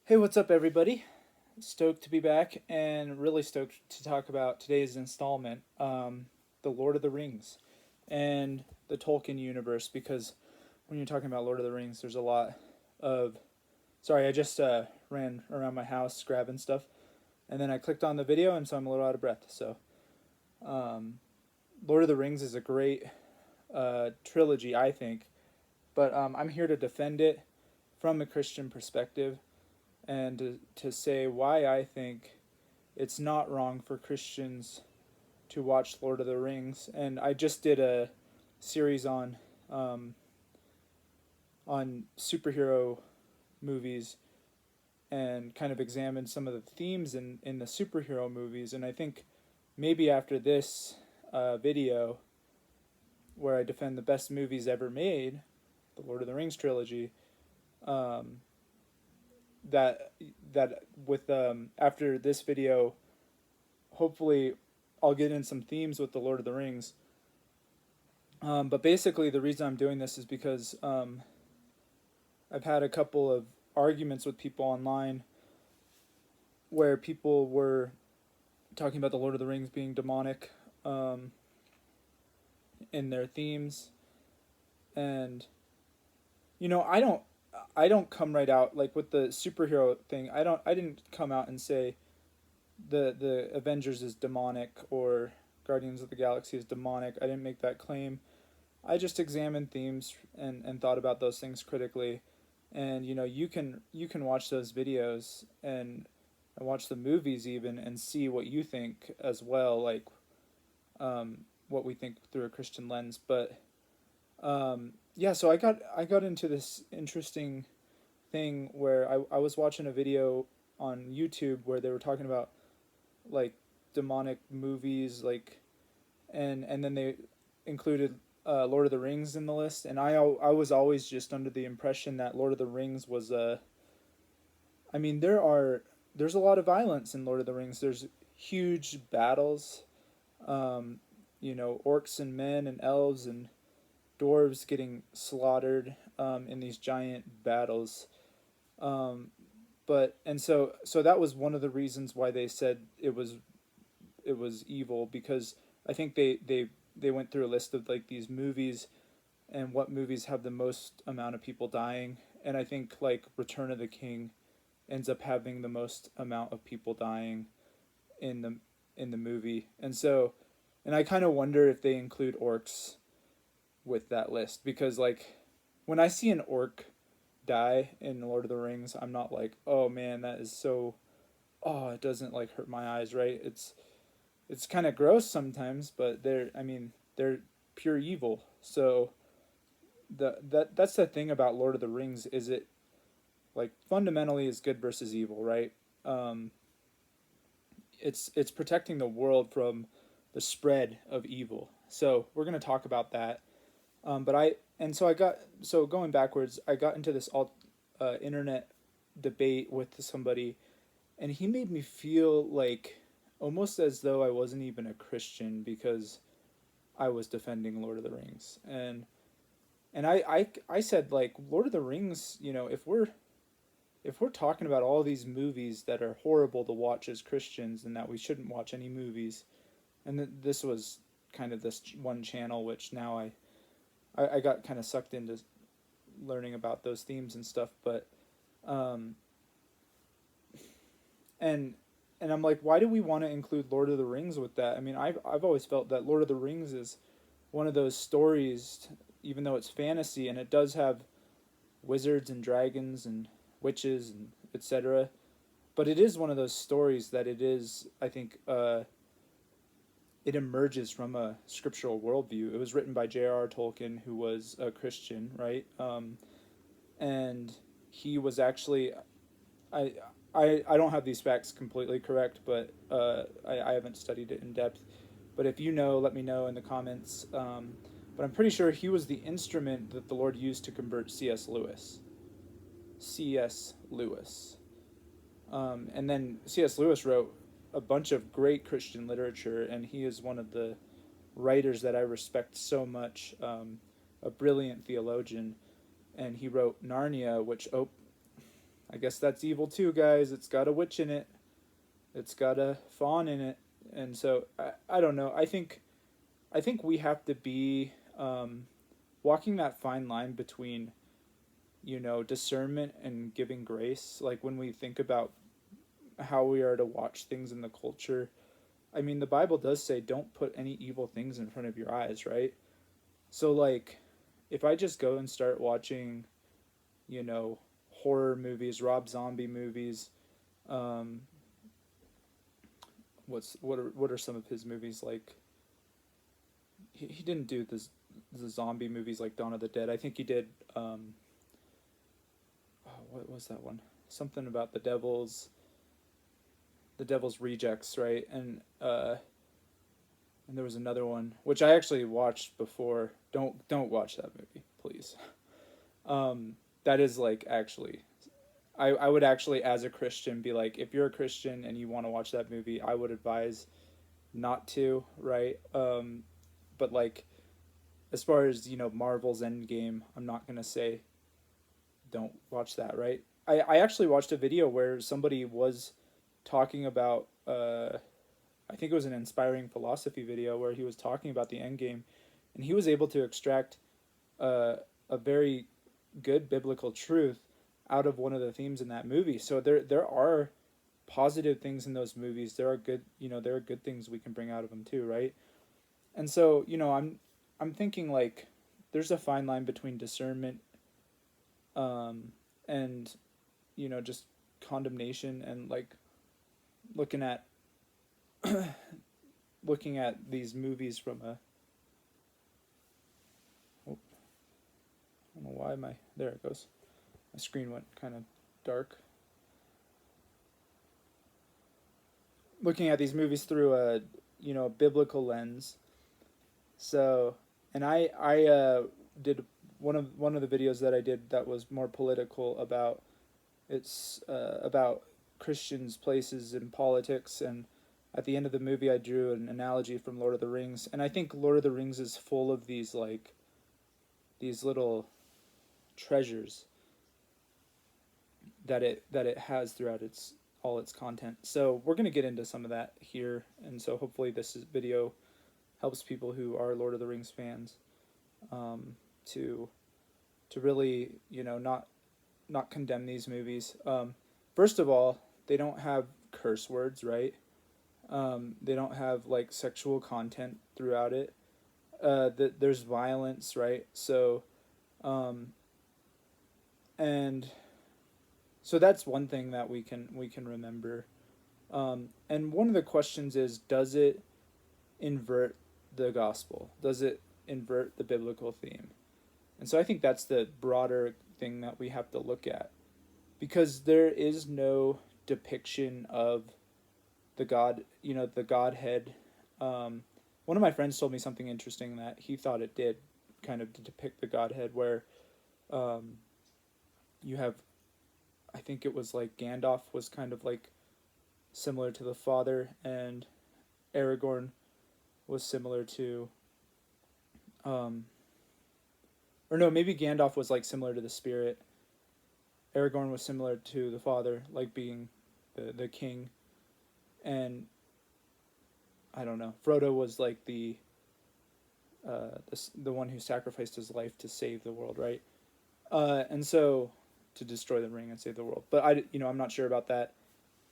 Hey, what's up, everybody? Stoked to be back and really stoked to talk about today's installment, The Lord of the Rings and the Tolkien universe. Because when you're talking about Lord of the Rings, there's a lot of. Sorry, I just ran around my house grabbing stuff, and then I clicked on the video, and so I'm a little out of breath. So, Lord of the Rings is a great trilogy, I think, but I'm here to defend it from a Christian perspective and to say why I think it's not wrong for Christians to watch Lord of the Rings. And I just did a series um, on superhero movies and kind of examined some of the themes in the superhero movies. And I think maybe after this video, where I defend the best movies ever made, the Lord of the Rings trilogy, um, that that with after this video, hopefully I'll get in some themes with the Lord of the Rings. But basically, the reason I'm doing this is because I've had a couple of arguments with people online where people were talking about the Lord of the Rings being demonic in their themes, and I don't come right out like with the superhero thing. I didn't come out and say the Avengers is demonic or Guardians of the Galaxy is demonic. I didn't make that claim. I just examined themes and thought about those things critically. And you can watch those videos and watch the movies even and see what you think as well, like what we think through a Christian lens. But yeah, so I got into this interesting thing where I was watching a video on YouTube where they were talking about like demonic movies, like and then they included Lord of the Rings in the list, and I was always just under the impression that Lord of the Rings was a. I mean, there's a lot of violence in Lord of the Rings. There's huge battles, um, orcs and men and elves and dwarves getting slaughtered in these giant battles. Um, but and so that was one of the reasons why they said it was evil, because I think they went through a list of like these movies and what movies have the most amount of people dying, and I think like Return of the King ends up having the most amount of people dying in the movie. And I kind of wonder if they include orcs with that list, because like when I see an orc die in Lord of the Rings, I'm not like, "Oh man, that is so it doesn't like hurt my eyes," right? It's kind of gross sometimes, but they're pure evil. So that's the thing about Lord of the Rings, is it like fundamentally is good versus evil, right? Um, it's protecting the world from the spread of evil. So we're gonna talk about that. But I and so I got so going backwards, I got into this alt internet debate with somebody, and he made me feel like almost as though I wasn't even a Christian because I was defending Lord of the Rings. And I said, like, Lord of the Rings, if we're talking about all these movies that are horrible to watch as Christians and that we shouldn't watch any movies, and this was kind of this one channel, which now I got kind of sucked into learning about those themes and stuff. But um, and and I'm like, why do we want to include Lord of the Rings with that? I mean, I've always felt that Lord of the Rings is one of those stories, even though it's fantasy and it does have wizards and dragons and witches and etc. But it is one of those stories that it is, I think, it emerges from a scriptural worldview. It was written by J.R.R. Tolkien, who was a Christian, right? And he was actually, I, I don't have these facts completely correct, but I haven't studied it in depth. But if you know, let me know in the comments. But I'm pretty sure he was the instrument that the Lord used to convert C.S. Lewis. C.S. Lewis. And then C.S. Lewis wrote a bunch of great Christian literature, and he is one of the writers that I respect so much. A brilliant theologian, and he wrote Narnia, which I guess that's evil too, guys. It's got a witch in it. It's got a fawn in it. And so I don't know. I think we have to be walking that fine line between, discernment and giving grace. Like when we think about how we are to watch things in the culture. I mean, the Bible does say don't put any evil things in front of your eyes, right? So like if I just go and start watching, you know, horror movies, Rob Zombie movies, um what are some of his movies like? He didn't do the zombie movies like Dawn of the Dead. I think he did what was that one? Something about the devil's rejects, right? And there was another one which I actually watched before. Don't watch that movie, please. That is like actually, I would actually as a Christian be like, if you're a Christian and you want to watch that movie, I would advise not to, right? But like as far as Marvel's Endgame, I'm not gonna say don't watch that, right? I actually watched a video where somebody was talking about I think it was an inspiring philosophy video where he was talking about the end game, and he was able to extract a very good biblical truth out of one of the themes in that movie. So there are positive things in those movies. There are good things we can bring out of them too, right? And so I'm thinking like there's a fine line between discernment and just condemnation and like looking at looking at these movies from a oh, I don't know why there it goes. My screen went kind of dark. Looking at these movies through a biblical lens. So, and I did one of the videos that I did that was more political about about Christians' places in politics, and at the end of the movie I drew an analogy from Lord of the Rings, and I think Lord of the Rings is full of these little treasures that it has throughout all its content. So we're going to get into some of that here, and so hopefully this video helps people who are Lord of the Rings fans to really not condemn these movies. First of all, they don't have curse words, right? They don't have like sexual content throughout it. There's violence, right? So, and so that's one thing that we can remember. And one of the questions is, does it invert the gospel? Does it invert the biblical theme? And so I think that's the broader thing that we have to look at, because there is no depiction of the Godhead. One of my friends told me something interesting that he thought it did kind of to depict the Godhead, where you have, I think it was like Gandalf was kind of like similar to the Father, and Aragorn was similar to, or no, maybe Gandalf was like similar to the Spirit. Aragorn was similar to the Father, like being the king, and I don't know. Frodo was like the one who sacrificed his life to save the world, right? And so to destroy the ring and save the world. But I'm not sure about that.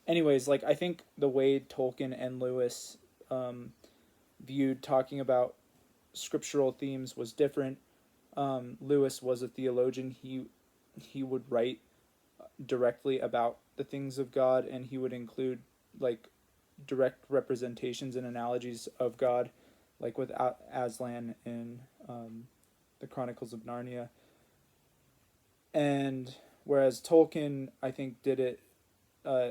Anyways, like I think the way Tolkien and Lewis viewed talking about scriptural themes was different. Lewis was a theologian. He would write directly about the things of God, and he would include like direct representations and analogies of God, like with Aslan in the Chronicles of Narnia. And whereas Tolkien, I think, did it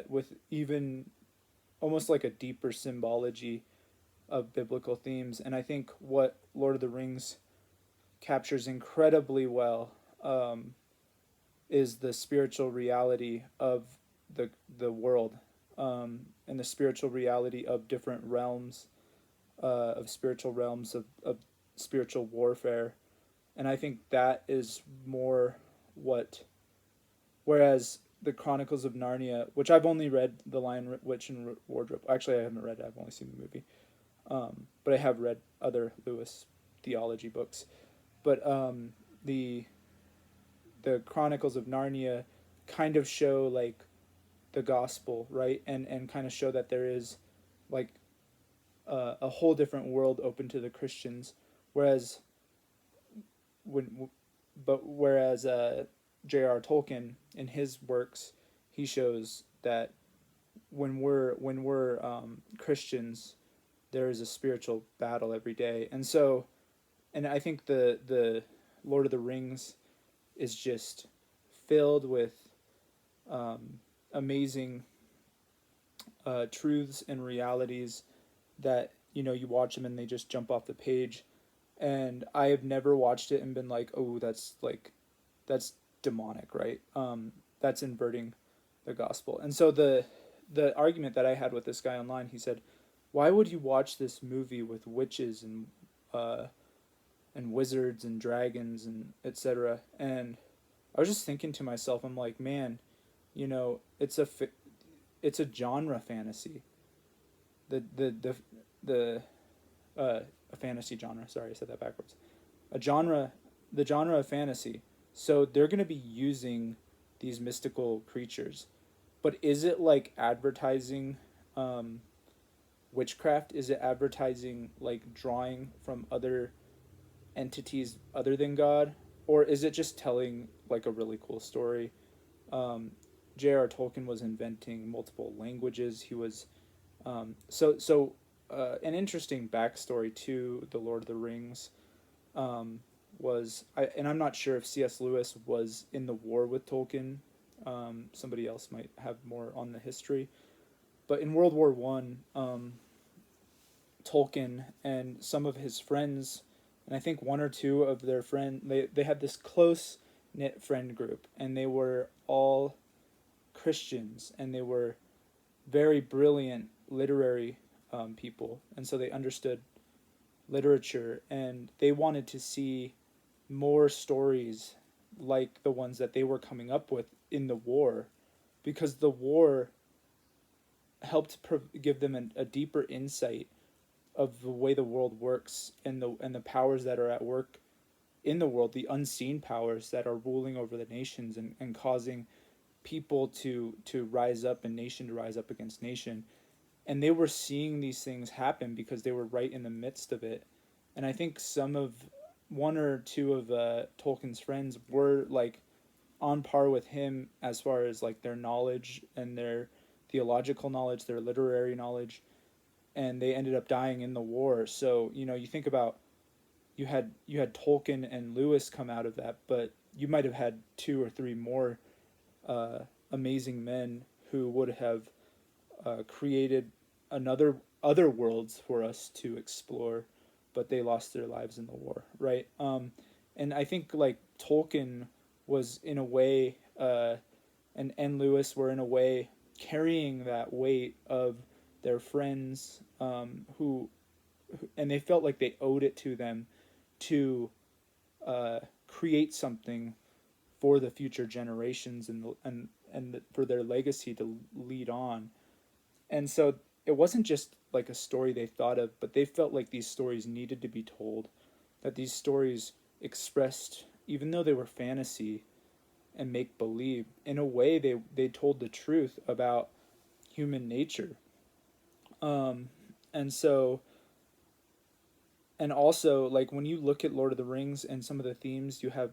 with even almost like a deeper symbology of biblical themes. And I think what Lord of the Rings captures incredibly well is the spiritual reality of the world, and the spiritual reality of different realms, of spiritual warfare. And I think that is more what, whereas the Chronicles of Narnia, which I've only read The Lion, Witch, and Wardrobe. Actually, I haven't read it. I've only seen the movie. But I have read other Lewis theology books. But the the Chronicles of Narnia kind of show like the gospel, right? And kind of show that there is like a whole different world open to the Christians, whereas when whereas J.R. Tolkien in his works, he shows that when we're Christians, there is a spiritual battle every day, and so and I think the Lord of the Rings is just filled with amazing truths and realities that you watch them and they just jump off the page. And I have never watched it and been like, oh, that's demonic, right? That's inverting the gospel. And so the argument that I had with this guy online, he said, why would you watch this movie with witches and wizards and dragons and etc. And I was just thinking to myself, I'm like, man, it's a genre fantasy. The a fantasy genre. Sorry, I said that backwards. A genre, the genre of fantasy. So they're going to be using these mystical creatures, but is it like advertising witchcraft? Is it advertising like drawing from other entities other than God, or is it just telling like a really cool story? J.R. Tolkien was inventing multiple languages. He was an interesting backstory to the Lord of the Rings and I'm not sure if C.S. Lewis was in the war with Tolkien. Somebody else might have more on the history, but in World War One, Tolkien and some of his friends, and I think one or two of their they had this close knit friend group, and they were all Christians, and they were very brilliant literary people, and so they understood literature, and they wanted to see more stories like the ones that they were coming up with in the war, because the war helped give them a deeper insight of the way the world works, and the powers that are at work in the world, the unseen powers that are ruling over the nations and causing people to rise up and nation to rise up against nation. And they were seeing these things happen because they were right in the midst of it. And I think one or two of Tolkien's friends were like on par with him as far as like their knowledge and their theological knowledge, their literary knowledge, and they ended up dying in the war. So you think about you had Tolkien and Lewis come out of that, but you might have had two or three more amazing men who would have created other worlds for us to explore, but they lost their lives in the war, right? And I think like Tolkien was in a way, and Lewis were in a way carrying that weight of their friends, and they felt like they owed it to them to create something for the future generations and for their legacy to lead on. And so it wasn't just like a story they thought of, but they felt like these stories needed to be told, that these stories expressed, even though they were fantasy and make believe, in a way they told the truth about human nature. And so, and also like when you look at Lord of the Rings and some of the themes you have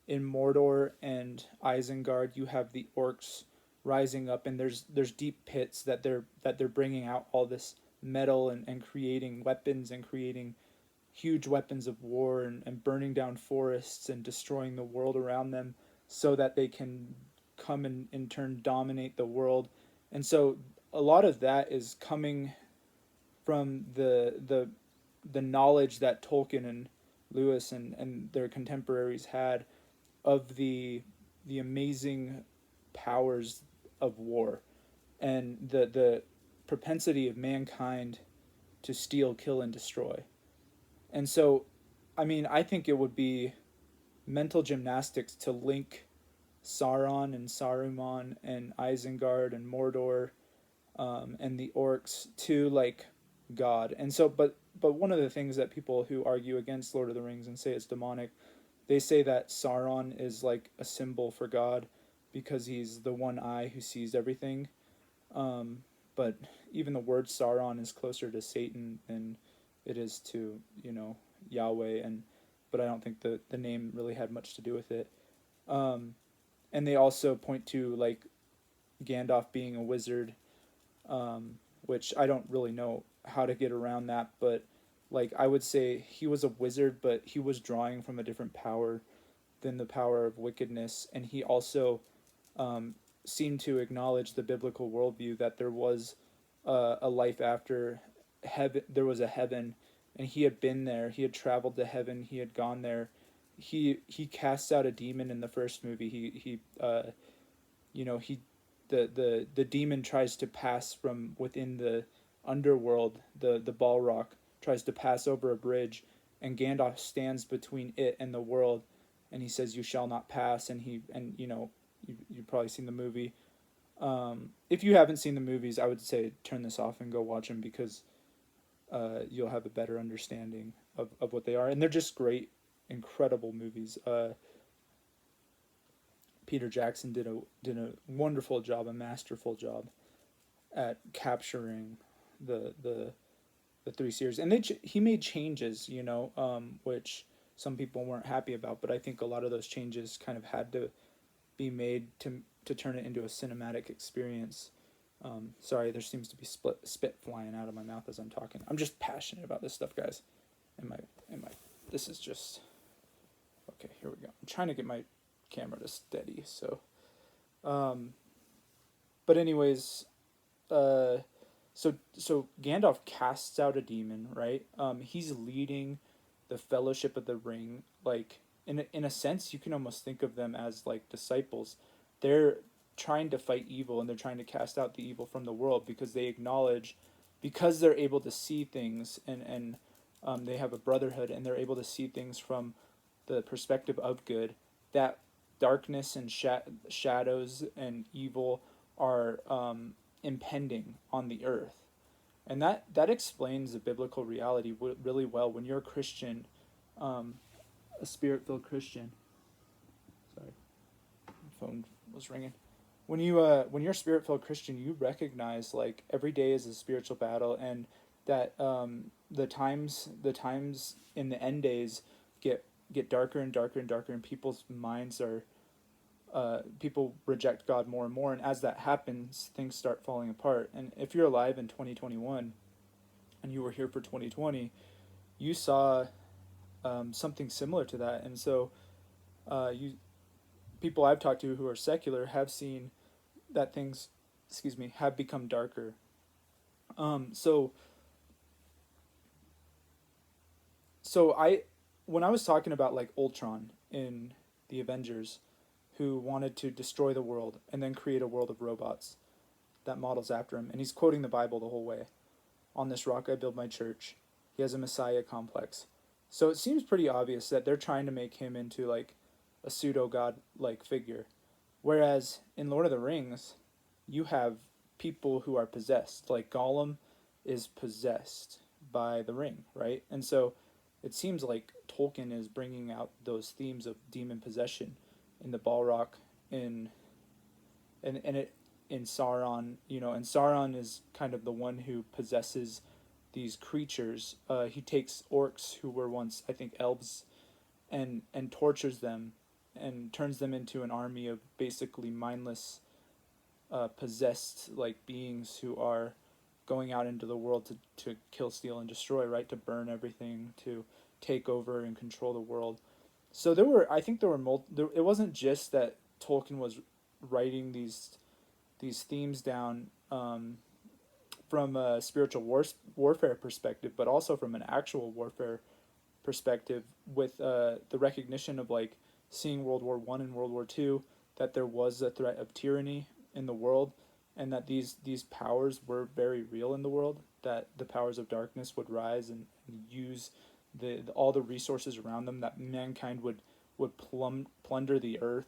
in Mordor and Isengard, you have the orcs rising up, and there's deep pits that they're bringing out all this metal and creating weapons and creating huge weapons of war and burning down forests and destroying the world around them so that they can come and in turn dominate the world. And so a lot of that is coming from the knowledge that Tolkien and Lewis and their contemporaries had of the amazing powers of war and the propensity of mankind to steal, kill, and destroy. And so, I mean, I think it would be mental gymnastics to link Sauron and Saruman and Isengard and Mordor, and the orcs to like God. And so, but one of the things that people who argue against Lord of the Rings and say it's demonic, they say that Sauron is like a symbol for God because he's the one eye who sees everything. Um, but even the word Sauron is closer to Satan than it is to, Yahweh, and but I don't think the name really had much to do with it. Um, and they also point to like Gandalf being a wizard, um, which I don't really know how to get around that, but like I would say he was a wizard, but he was drawing from a different power than the power of wickedness, and he also um, seemed to acknowledge the biblical worldview that there was a life after heaven. There was a heaven, and he had been there. He had traveled to heaven. He had gone there. He casts out a demon in the first movie. He the demon tries to pass from within the underworld. The Balrog tries to pass over a bridge, and Gandalf stands between it and the world, and he says, "You shall not pass." And you've probably seen the movie. If you haven't seen the movies, I would say turn this off and go watch them because you'll have a better understanding of what they are, and they're just great, incredible movies. Peter Jackson did a wonderful job, a masterful job at capturing the three series, and he made changes, which some people weren't happy about, but I think a lot of those changes kind of had to be made to turn it into a cinematic experience. Sorry, there seems to be spit flying out of my mouth as I'm talking. I'm just passionate about this stuff, guys. And my this is just okay. Here we go. I'm trying to get my camera to steady. So, um, but anyways, uh, so Gandalf casts out a demon, right? He's leading the Fellowship of the Ring. Like in a sense, you can almost think of them as like disciples. They're trying to fight evil, and they're trying to cast out the evil from the world because they acknowledge, because they're able to see things, and they have a brotherhood, and they're able to see things from the perspective of good, that darkness and shadows and evil are impending on the earth. And that explains the biblical reality really well. When you're a Christian, um, a spirit-filled Christian, sorry, my phone was ringing. When you're a spirit-filled Christian, you recognize like every day is a spiritual battle, and that the times in the end days get darker and darker and darker, and people's minds are people reject God more and more, and as that happens, things start falling apart. And if you're alive in 2021 and you were here for 2020, you saw something similar to that. And so you people I've talked to who are secular have seen that things, excuse me, have become darker. So I when I was talking about like Ultron in the Avengers, who wanted to destroy the world and then create a world of robots that models after him, and he's quoting the Bible the whole way. On this rock I build my church. He has a Messiah complex. So it seems pretty obvious that they're trying to make him into like a pseudo god like figure. Whereas in Lord of the Rings, you have people who are possessed. Like Gollum is possessed by the ring, right? And so it seems like Tolkien is bringing out those themes of demon possession in the Balrog, in and it in Sauron, and Sauron is kind of the one who possesses these creatures. He takes orcs who were once, I think, elves, and tortures them, and turns them into an army of basically mindless, possessed like beings who are going out into the world to kill, steal, and destroy. Right, to burn everything, to take over and control the world. So I think there were it wasn't just that Tolkien was writing these themes down from a spiritual warfare perspective, but also from an actual warfare perspective, with the recognition of like seeing World War I and World War II, that there was a threat of tyranny in the world, and that these powers were very real in the world. That the powers of darkness would rise and use all the resources around them. That mankind would plunder the earth,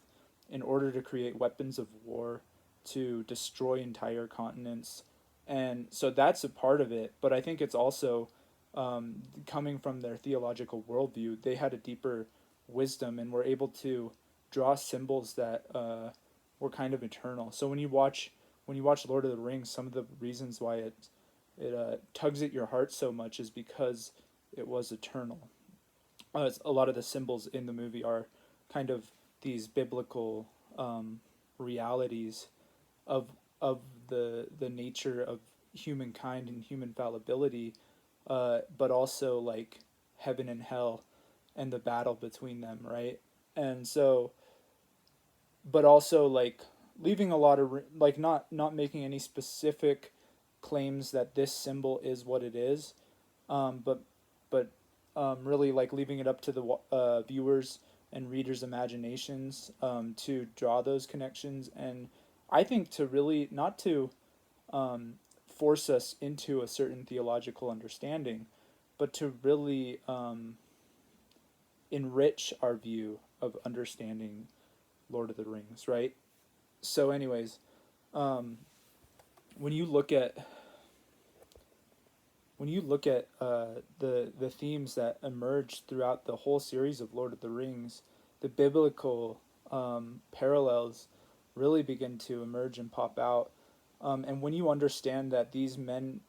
in order to create weapons of war to destroy entire continents. And so that's a part of it. But I think it's also coming from their theological worldview, they had a deeper wisdom and were able to draw symbols that were kind of eternal. So when you watch Lord of the Rings, some of the reasons why it tugs at your heart so much is because it was eternal. A lot of the symbols in the movie are kind of these biblical realities of of the nature of humankind and human fallibility, but also like heaven and hell and the battle between them, right? And so, but also like leaving a lot of like not making any specific claims that this symbol is what it is, but really like leaving it up to the viewers and readers' imaginations to draw those connections, and I think to really not to um, force us into a certain theological understanding, but to really enrich our view of understanding Lord of the Rings, right? So, anyways, um, when you look at the themes that emerge throughout the whole series of Lord of the Rings, the biblical parallels really begin to emerge and pop out. And when you understand that these men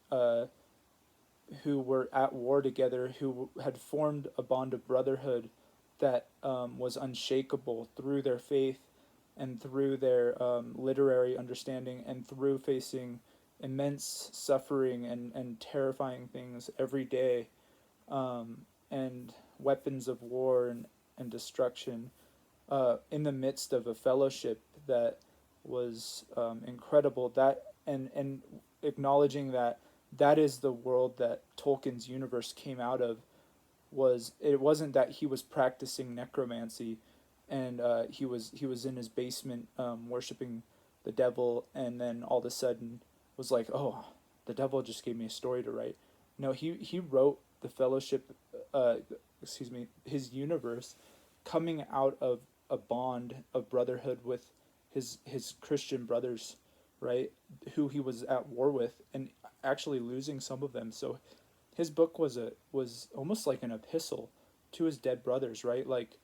who were at war together, who had formed a bond of brotherhood that was unshakable through their faith and through their literary understanding and through facing immense suffering and terrifying things every day, and weapons of war and destruction in the midst of a fellowship that was incredible. That and acknowledging that that is the world that Tolkien's universe came out of. Was it wasn't that he was practicing necromancy, and he was in his basement worshiping the devil, and then all of a sudden was like, oh, the devil just gave me a story to write. No, he wrote the Fellowship, uh, excuse me, his universe, coming out of a bond of brotherhood with his Christian brothers, right, who he was at war with, and actually losing some of them. So his book was almost like an epistle to his dead brothers, right? Like,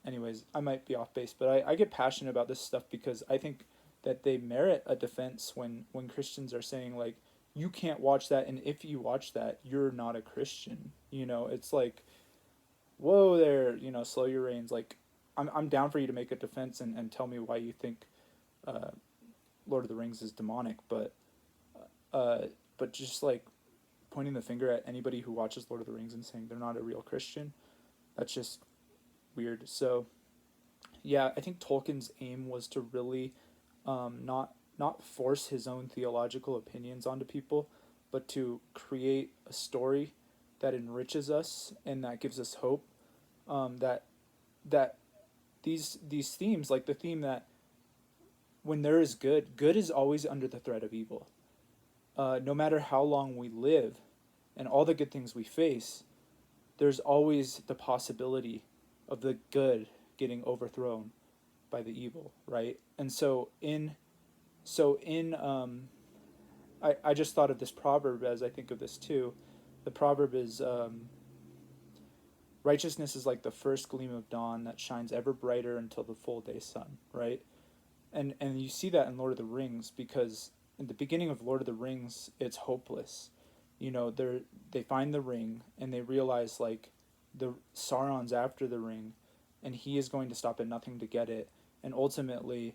anyways, I might be off base, but I get passionate about this stuff because I think that they merit a defense when Christians are saying like, you can't watch that, and if you watch that, you're not a Christian. You know, it's like, whoa there, you know, slow your reins. Like, I'm down for you to make a defense and tell me why you think uh, Lord of the Rings is demonic, uh, but just like pointing the finger at anybody who watches Lord of the Rings and saying they're not a real Christian, that's just weird. So yeah, I think Tolkien's aim was to really not force his own theological opinions onto people, but to create a story that enriches us and that gives us hope. That that these themes, like the theme that when there is good, good is always under the threat of evil. No matter how long we live, and all the good things we face, there's always the possibility of the good getting overthrown by the evil, right? And I just thought of this proverb as I think of this too. The proverb is righteousness is like the first gleam of dawn that shines ever brighter until the full day sun, right? And you see that in Lord of the Rings because in the beginning of Lord of the Rings, it's hopeless. You know, they find the ring and they realize like the Sauron's after the ring, and he is going to stop at nothing to get it. And ultimately,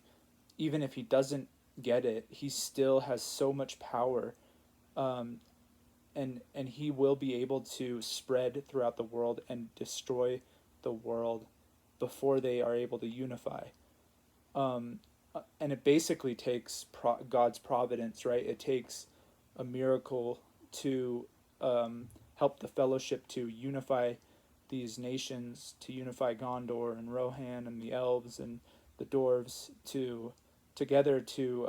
even if he doesn't get it, he still has so much power, um, and he will be able to spread throughout the world and destroy the world before they are able to unify. Um, and it basically takes God's providence, right? It takes a miracle to help the Fellowship to unify these nations, to unify Gondor and Rohan and the elves and the dwarves to together to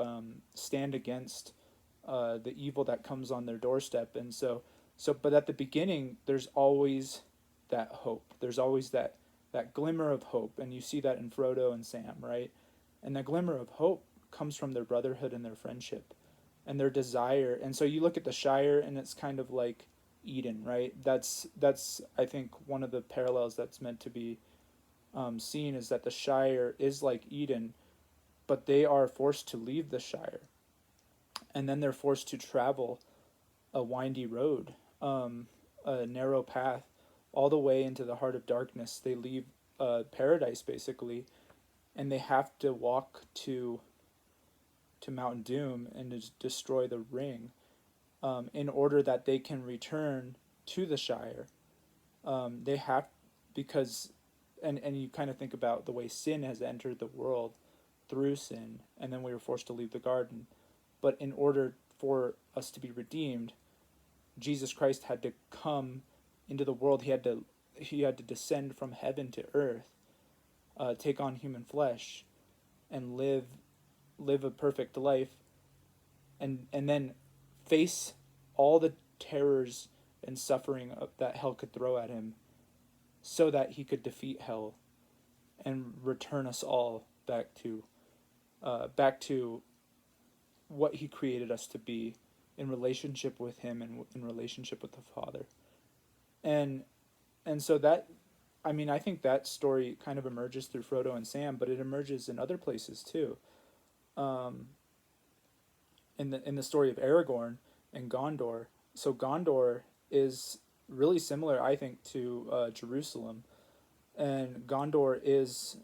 stand against the evil that comes on their doorstep. And but at the beginning, there's always that hope. There's always that glimmer of hope, and you see that in Frodo and Sam, right? And the glimmer of hope comes from their brotherhood and their friendship and their desire. And so you look at the Shire, and it's kind of like Eden, right? That's I think one of the parallels that's meant to be seen, is that the Shire is like Eden, but they are forced to leave the Shire, and then they're forced to travel a windy road, a narrow path, all the way into the heart of darkness. They leave paradise basically, and they have to walk to Mount Doom and to destroy the ring, in order that they can return to the Shire. They have, because, and you kind of think about the way sin has entered the world through sin, and then we were forced to leave the garden. But in order for us to be redeemed, Jesus Christ had to come into the world. He had to descend from heaven to earth, take on human flesh, and live a perfect life, and then face all the terrors and suffering that hell could throw at him, so that he could defeat hell and return us all back to what he created us to be, in relationship with him and in relationship with the Father. And and so that, I mean, I think that story kind of emerges through Frodo and Sam, but it emerges in other places too. Um, in the story of Aragorn and Gondor. So Gondor is really similar, I think, to Jerusalem, and Gondor is,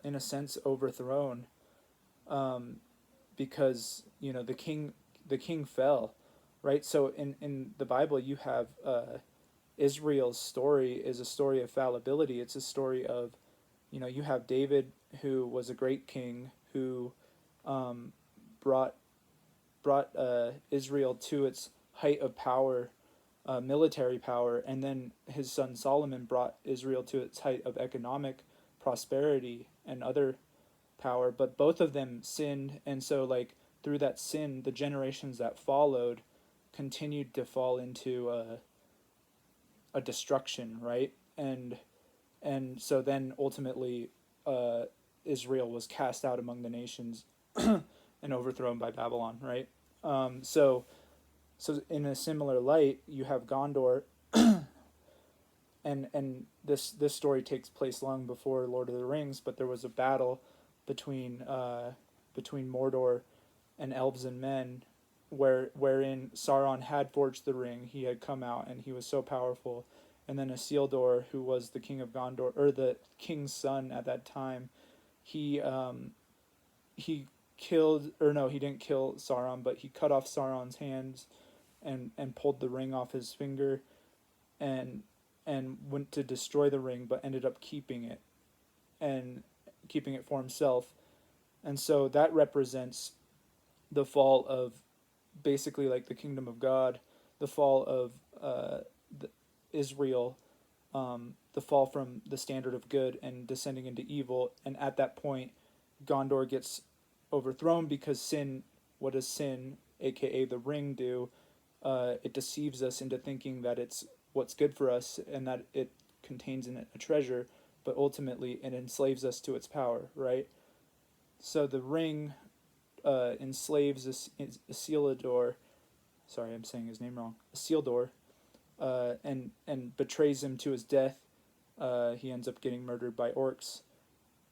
in a sense, overthrown, um, because the king fell, right? So in the Bible, you have Israel's story is a story of fallibility. It's a story of, you have David, who was a great king who um, brought Israel to its height of power, military power, and then his son Solomon brought Israel to its height of economic prosperity and other power. But both of them sinned, and so like through that sin, the generations that followed continued to fall into a destruction, right? And so then ultimately, uh, Israel was cast out among the nations and overthrown by Babylon, right? So in a similar light, you have Gondor, and this story takes place long before Lord of the Rings, but there was a battle between Mordor and elves and men, wherein Sauron had forged the ring. He had come out, and he was so powerful. And then Isildur, who was the king of Gondor, or the king's son at that time, he killed, or no, he didn't kill Sauron, but he cut off Sauron's hands and pulled the ring off his finger, and went to destroy the ring, but ended up and keeping it for himself. And so that represents the fall of, basically, like, the kingdom of God, the fall of Israel, the fall from the standard of good and descending into evil. And at that point, Gondor gets overthrown because sin. What does sin, aka the ring, do? It deceives us into thinking that it's what's good for us and that it contains in it a treasure, but ultimately it enslaves us to its power, right? So the ring enslaves Isildur. Sorry, I'm saying his name wrong. Isildur, and betrays him to his death. He ends up getting murdered by orcs,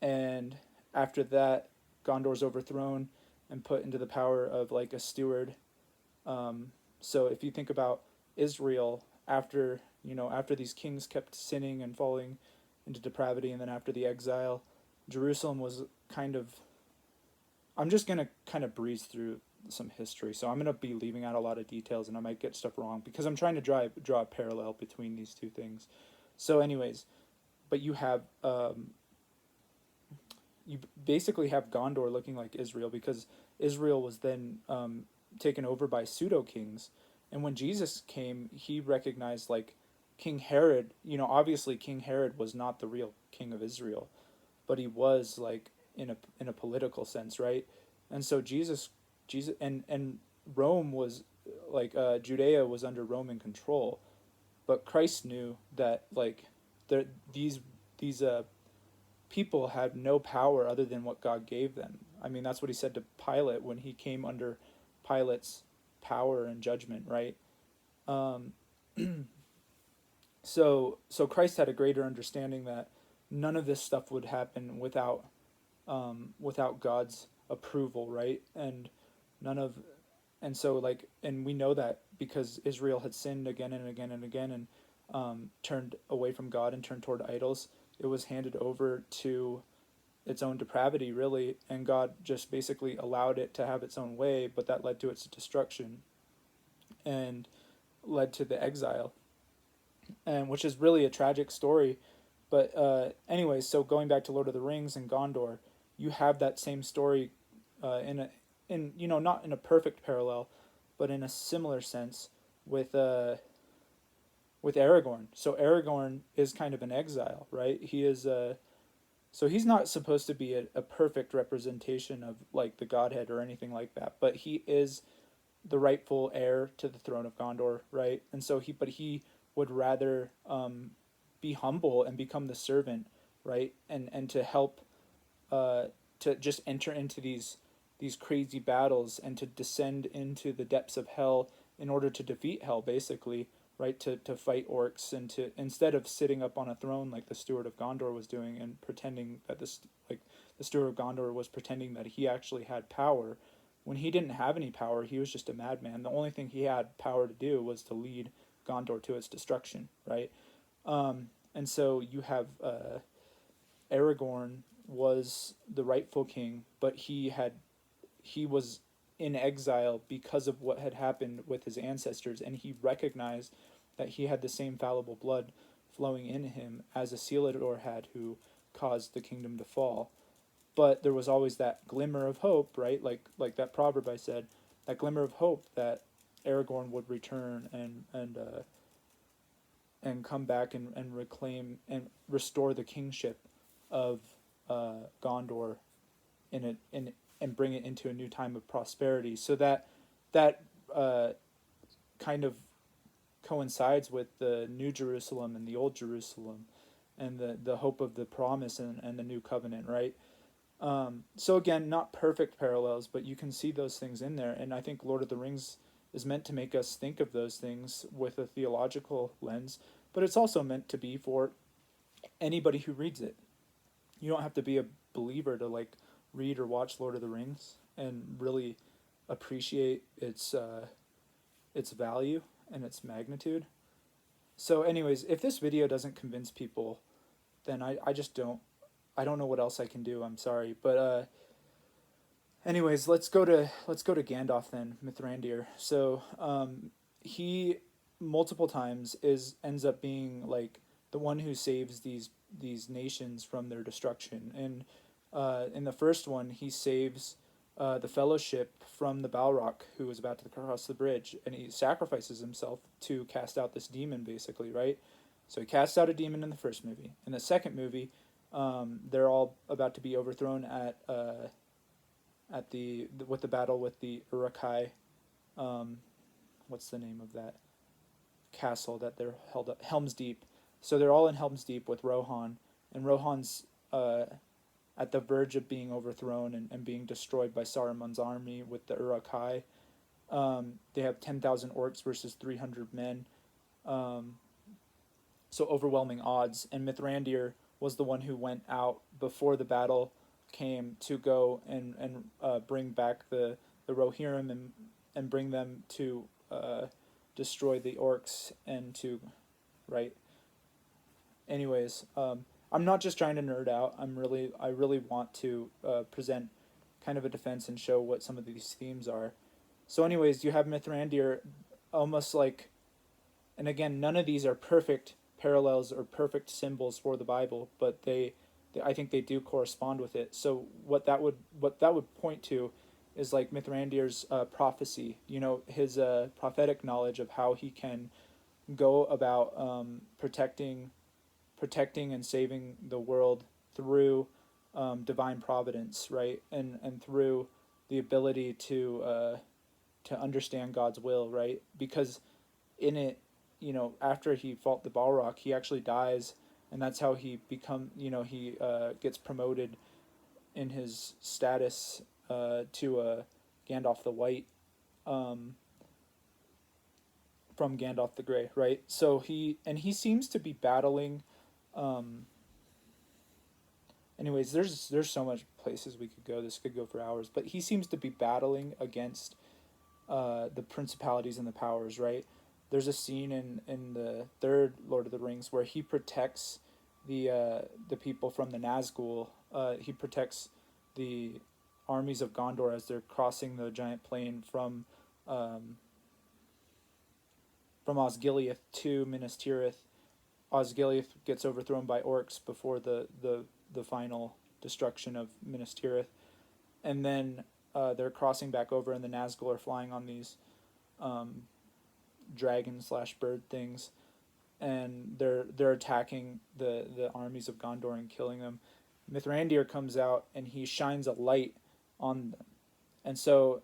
and after that, Gondor's overthrown and put into the power of like a steward. So if you think about Israel, after these kings kept sinning and falling into depravity, and then after the exile, Jerusalem was kind of. I'm just gonna kind of breeze through some history, so I'm gonna be leaving out a lot of details, and I might get stuff wrong because I'm trying to draw a parallel between these two things. So, anyways, but you basically have Gondor looking like Israel, because Israel was then taken over by pseudo kings, and when Jesus came, he recognized, like, King Herod. Obviously King Herod was not the real king of Israel, but he was, like, in a political sense, right? And so Jesus and Rome was, like, Judea was under Roman control, but Christ knew that, like, there these people had no power other than what God gave them. I mean, that's what he said to Pilate when he came under Pilate's power and judgment, right? Um, so Christ had a greater understanding that none of this stuff would happen without God's approval, right? None of and so like and we know that because Israel had sinned again and again and again, and turned away from God and turned toward idols. It was handed over to its own depravity, really, and God just basically allowed it to have its own way, but that led to its destruction and led to the exile, and which is really a tragic story. But anyways, so going back to Lord of the Rings and Gondor, you have that same story in not in a perfect parallel, but in a similar sense with with Aragorn. So Aragorn is kind of an exile, right? He is so he's not supposed to be a perfect representation of like the Godhead or anything like that, but he is the rightful heir to the throne of Gondor, right? And so he would rather be humble and become the servant, right? And to help to just enter into these crazy battles and to descend into the depths of hell in order to defeat hell, basically, right? To fight orcs, and to instead of sitting up on a throne like the Steward of Gondor was doing and pretending that this like the Steward of Gondor was pretending that he actually had power, when he didn't have any power. He was just a madman. The only thing he had power to do was to lead Gondor to its destruction, right? And so you have Aragorn was the rightful king, but he was in exile because of what had happened with his ancestors, and he recognized that he had the same fallible blood flowing in him as Isildur had, who caused the kingdom to fall. But there was always that glimmer of hope, right? Like that proverb I said, that glimmer of hope that Aragorn would return and come back and reclaim and restore the kingship of Gondor and bring it into a new time of prosperity. So that kind of coincides with the New Jerusalem and the Old Jerusalem, and the hope of the promise and the new covenant, right? So again, not perfect parallels, but you can see those things in there, and I think Lord of the Rings is meant to make us think of those things with a theological lens, but it's also meant to be for anybody who reads it. You don't have to be a believer to like read or watch Lord of the Rings and really appreciate its value and its magnitude. So anyways, if this video doesn't convince people, then I just don't know what else I can do. I'm sorry. But anyways, let's go to Gandalf then, Mithrandir. So he multiple times ends up being like the one who saves these nations from their destruction. And in the first one, he saves the Fellowship from the Balrog who was about to cross the bridge, and he sacrifices himself to cast out this demon, basically, right? So he casts out a demon in the first movie. In the second movie, they're all about to be overthrown at the with the battle with the Uruk-hai. What's the name of that castle that they're held up? Helm's Deep. So they're all in Helm's Deep with Rohan, and Rohan's at the verge of being overthrown and being destroyed by Saruman's army with the Uruk-hai. They have 10,000 orcs versus 300 men. So overwhelming odds. And Mithrandir was the one who went out before the battle came to go and bring back the Rohirrim and bring them to destroy the orcs and to, right? Anyways, I'm not just trying to nerd out. I really want to present kind of a defense and show what some of these themes are. So anyways, you have Mithrandir almost like, and again, none of these are perfect parallels or perfect symbols for the Bible, but I think they do correspond with it. So what that would point to is like Mithrandir's prophecy, his prophetic knowledge of how he can go about protecting and saving the world through divine providence, right? And through the ability to understand God's will, right? Because in it, after he fought the Balrog, he actually dies, and that's how he gets promoted in his status to Gandalf the White, um, from Gandalf the Grey, right? So he seems to be battling. Um, anyways, there's so much places we could go. This could go for hours, but he seems to be battling against the principalities and the powers, right? There's a scene in the third Lord of the Rings where he protects the people from the Nazgul. He protects the armies of Gondor as they're crossing the giant plain um, from Osgiliath to Minas Tirith. Osgiliath gets overthrown by orcs before the final destruction of Minas Tirith, and then they're crossing back over, and the Nazgul are flying on these um, dragon slash bird things, and they're attacking the armies of Gondor and killing them. Mithrandir comes out and he shines a light on them, and so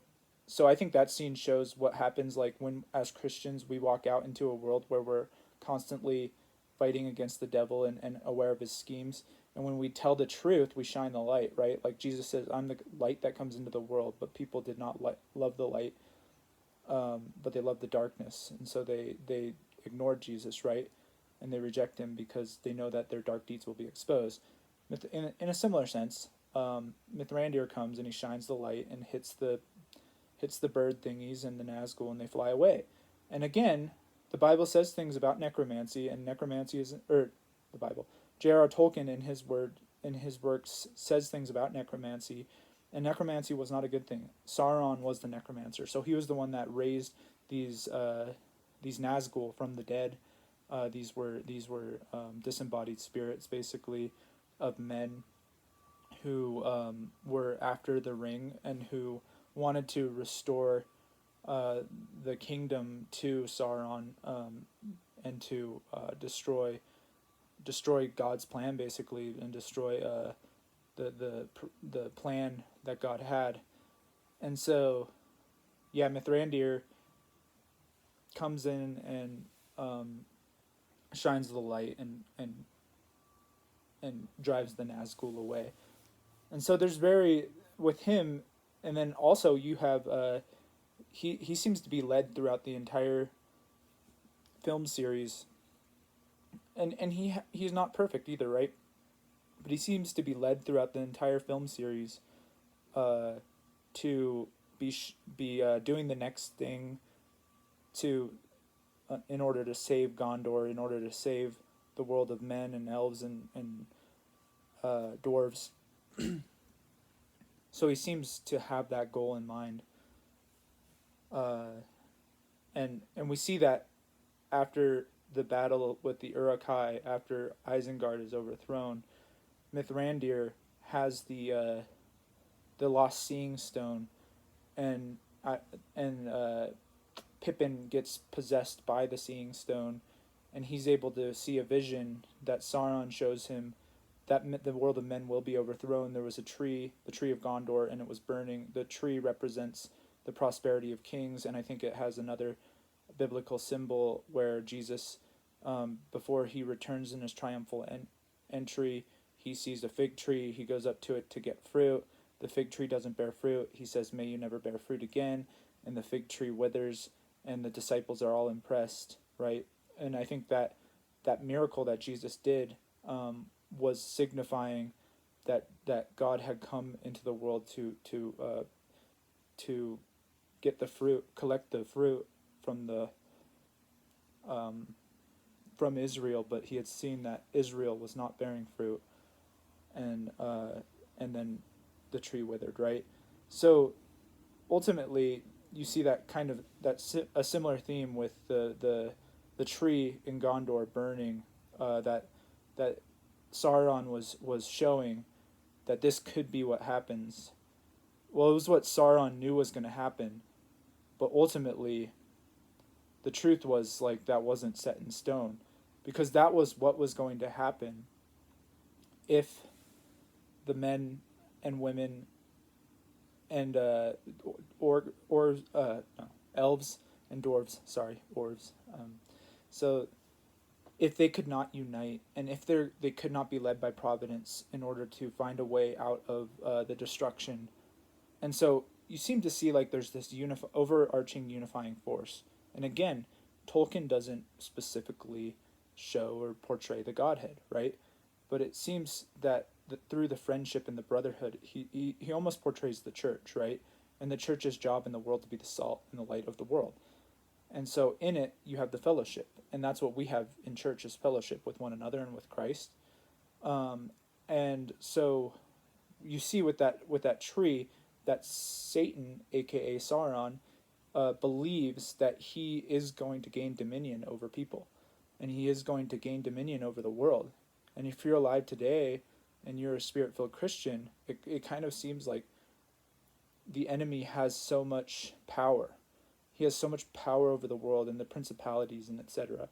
I think that scene shows what happens like when as Christians we walk out into a world where we're constantly fighting against the devil and aware of his schemes. And when we tell the truth, we shine the light, right? Like Jesus says, I'm the light that comes into the world, but people did not love the light, but they loved the darkness. And so they ignored Jesus, right? And they reject him because they know that their dark deeds will be exposed. In a similar sense, Mithrandir comes and he shines the light and hits the bird thingies and the Nazgul, and they fly away. And again, the Bible says things about necromancy, and necromancy is, or the Bible, J.R.R. Tolkien in his works says things about necromancy, and necromancy was not a good thing. Sauron was the necromancer, so he was the one that raised these Nazgul from the dead. These were disembodied spirits, basically, of men who were after the ring and who wanted to restore the kingdom to Sauron, and to destroy God's plan, basically, and destroy the plan that God had. And so, yeah, Mithrandir comes in and shines the light and drives the Nazgul away. And so there's very with him, and then also you have he seems to be led throughout the entire film series, and he's not perfect either, right? But he seems to be led throughout the entire film series, uh, to be doing the next thing to in order to save Gondor, in order to save the world of men and elves and dwarves. So he seems to have that goal in mind, uh, and we see that after the battle with the Uruk-hai, after Isengard is overthrown, Mithrandir has the lost seeing stone, and and Pippin gets possessed by the seeing stone, and he's able to see a vision that Sauron shows him that the world of men will be overthrown. There was a tree, the tree of Gondor, and it was burning. The tree represents the prosperity of kings, and I think it has another biblical symbol where Jesus, before he returns in his triumphal entry, he sees a fig tree. He goes up to it to get fruit. The fig tree doesn't bear fruit. He says, "May you never bear fruit again." And the fig tree withers, and the disciples are all impressed, right? And I think that miracle that Jesus did, was signifying that God had come into the world to get the fruit, collect the fruit from the from Israel, but he had seen that Israel was not bearing fruit, and then the tree withered, right? So ultimately, you see that kind of a similar theme with the tree in Gondor burning, that Sauron was showing that this could be what happens. Well, it was what Sauron knew was going to happen, but ultimately, the truth was like that wasn't set in stone, because that was what was going to happen if the men and women and no, elves and dwarves. Sorry, orcs. So if they could not unite, and if they could not be led by providence in order to find a way out of the destruction. And so you seem to see like there's this overarching unifying force. And again, Tolkien doesn't specifically show or portray the Godhead, right? But it seems that through the friendship and the brotherhood, he almost portrays the church, right? And the church's job in the world to be the salt and the light of the world. And so in it, you have the fellowship. And that's what we have in church is fellowship with one another and with Christ. And so you see with that tree that Satan, aka Sauron, believes that he is going to gain dominion over people, and he is going to gain dominion over the world. And if you're alive today and you're a spirit-filled Christian, it kind of seems like the enemy has so much power. He has so much power over the world, and the principalities and etc.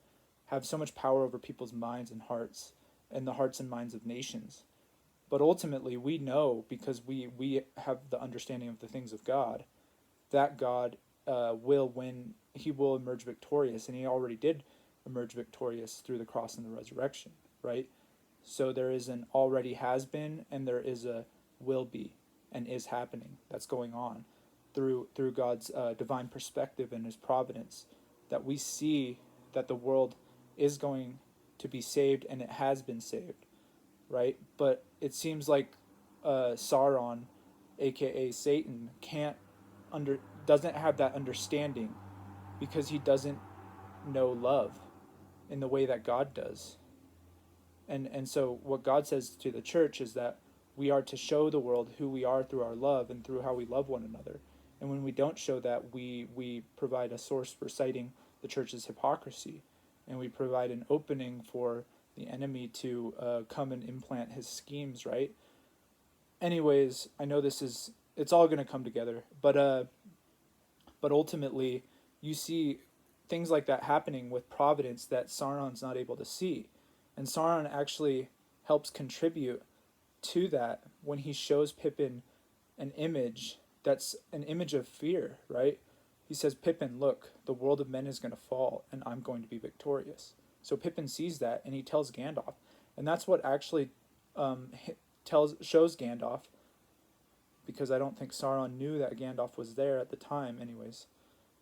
have so much power over people's minds and hearts, and the hearts and minds of nations. But ultimately, we know, because we have the understanding of the things of God, that God will win. He will emerge victorious, and he already did emerge victorious through the cross and the resurrection, right? So there is an already has been, and there is a will be, and is happening. That's going on through God's divine perspective and his providence, that we see that the world is going to be saved, and it has been saved, right? But it seems like Sauron, aka Satan, doesn't have that understanding, because he doesn't know love in the way that God does. And so what God says to the church is that we are to show the world who we are through our love and through how we love one another. And when we don't show that, we provide a source for citing the church's hypocrisy, and we provide an opening for the enemy to come and implant his schemes, right? Anyways, I know it's all going to come together, but ultimately, you see things like that happening with providence that Sauron's not able to see. And Sauron actually helps contribute to that when he shows Pippin an image that's an image of fear, right? He says, Pippin, look, the world of men is going to fall, and I'm going to be victorious. So Pippin sees that, and he tells Gandalf. And that's what actually shows Gandalf, because I don't think Sauron knew that Gandalf was there at the time. Anyways,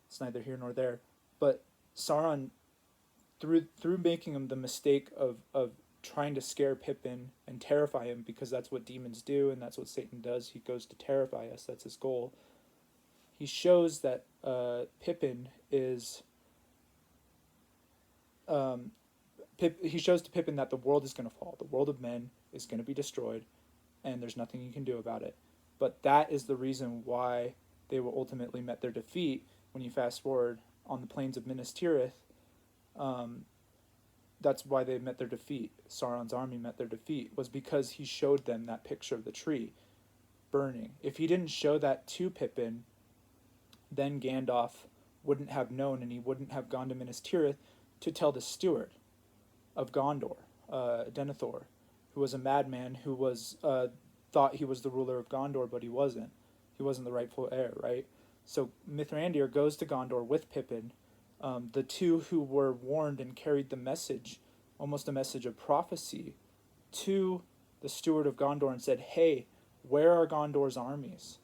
it's neither here nor there. But Sauron, through making him the mistake of trying to scare Pippin and terrify him, because that's what demons do, and that's what Satan does. He goes to terrify us. That's his goal. He shows that Pippin is... he shows to Pippin that the world is going to fall. The world of men is going to be destroyed, and there's nothing you can do about it. But that is the reason why they will ultimately met their defeat. When you fast forward on the plains of Minas Tirith, that's why they met their defeat. Sauron's army met their defeat, was because he showed them that picture of the tree burning. If he didn't show that to Pippin, then Gandalf wouldn't have known, and he wouldn't have gone to Minas Tirith to tell the steward of Gondor, Denethor, who was a madman who was thought he was the ruler of Gondor, but he wasn't. He wasn't the rightful heir, right? So Mithrandir goes to Gondor with Pippin, the two who were warned and carried the message, almost a message of prophecy, to the steward of Gondor, and said, hey, where are Gondor's armies?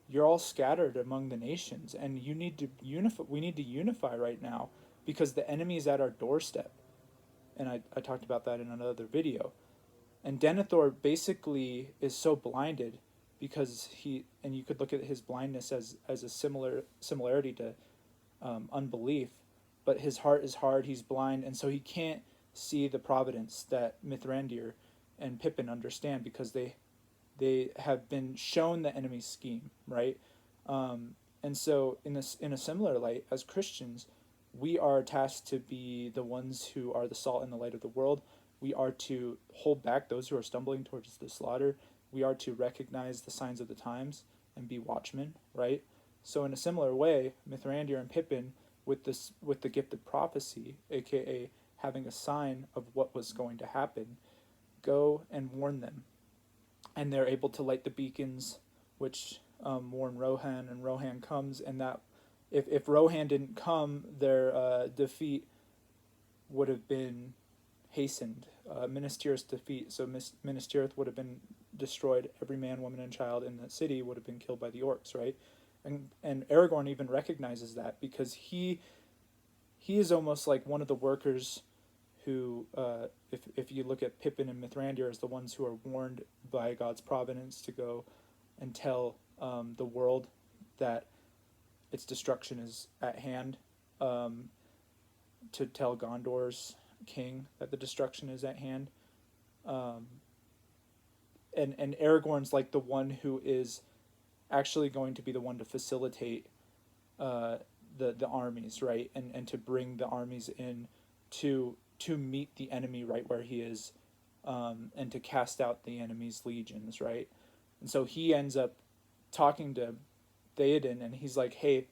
You're all scattered among the nations, and you need to unify. We need to unify right now, because the enemy is at our doorstep. And I talked about that in another video. And Denethor basically is so blinded, because and you could look at his blindness as a similarity to unbelief, but his heart is hard, he's blind, and so he can't see the providence that Mithrandir and Pippin understand, because they have been shown the enemy's scheme, right? And so in a similar light, as Christians, we are tasked to be the ones who are the salt and the light of the world. We are to hold back those who are stumbling towards the slaughter. We are to recognize the signs of the times and be watchmen, right? So in a similar way, Mithrandir and Pippin, with the gift of prophecy, aka having a sign of what was going to happen, go and warn them. And they're able to light the beacons, which warn Rohan, and Rohan comes, and that if Rohan didn't come, their defeat would have been hastened Minas Tirith's defeat. So Minas Tirith would have been destroyed. Every man, woman, and child in the city would have been killed by the orcs, right? And Aragorn even recognizes that because he is almost like one of the workers who, if you look at Pippin and Mithrandir as the ones who are warned by God's providence to go and tell the world that its destruction is at hand, um, to tell Gondor's king that the destruction is at hand. Um, and Aragorn's like the one who is actually going to be the one to facilitate uh, the armies, right, and to bring the armies in to meet the enemy right where he is, and to cast out the enemy's legions, right. And so he ends up talking to Theoden, and he's like, "Hey,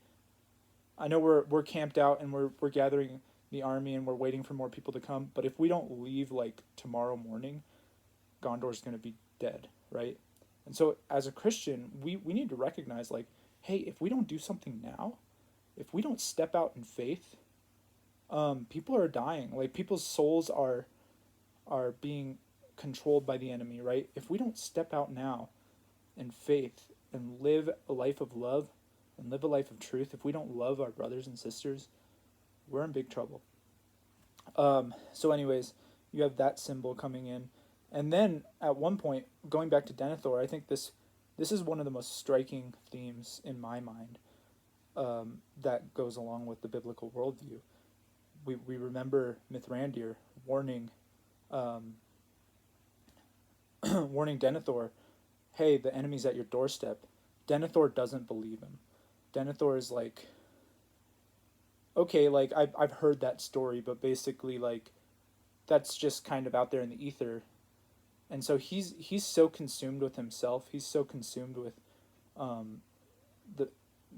I know we're camped out and we're gathering the army and we're waiting for more people to come, but if we don't leave like tomorrow morning, Gondor's going to be dead, right?" And so as a Christian, we need to recognize like, hey, if we don't do something now, if we don't step out in faith, people are dying. Like people's souls are being controlled by the enemy, right? If we don't step out now in faith and live a life of love and live a life of truth, if we don't love our brothers and sisters, we're in big trouble. So, anyways, you have that symbol coming in, and then at one point, going back to Denethor, I think this is one of the most striking themes in my mind, that goes along with the biblical worldview. We remember Mithrandir warning, um, warning Denethor, "Hey, the enemy's at your doorstep." Denethor doesn't believe him. Denethor is like, "Okay, like I've heard that story, but basically like that's just kind of out there in the ether." And so he's so consumed with himself. He's so consumed with, um, the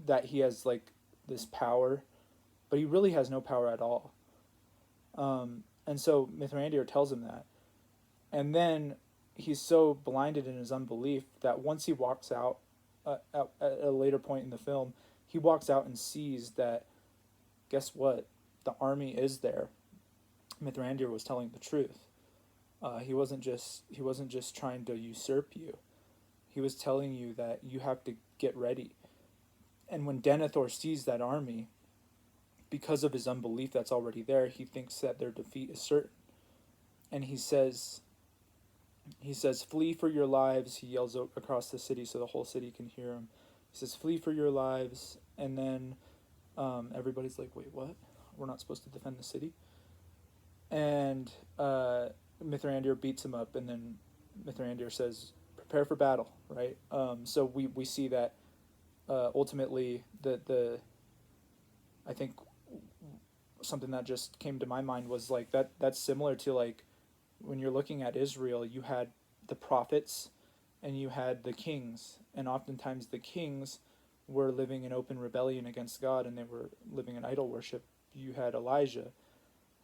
that he has like this power, but he really has no power at all. And so Mithrandir tells him that, and then he's so blinded in his unbelief that once he walks out, at a later point in the film, he walks out and sees that, guess what, the army is there. Mithrandir was telling the truth. He wasn't just trying to usurp you. He was telling you that you have to get ready. And when Denethor sees that army, because of his unbelief that's already there, he thinks that their defeat is certain. And he says, "Flee for your lives." He yells across the city so the whole city can hear him. He says, "Flee for your lives." And then, everybody's like, "Wait, what? We're not supposed to defend the city?" And Mithrandir beats him up, and then Mithrandir says, "Prepare for battle," right? So we see that, ultimately the I think something that just came to my mind was like that's similar to like when you're looking at Israel, you had the prophets and you had the kings, and oftentimes the kings were living in open rebellion against God and they were living in idol worship. You had Elijah,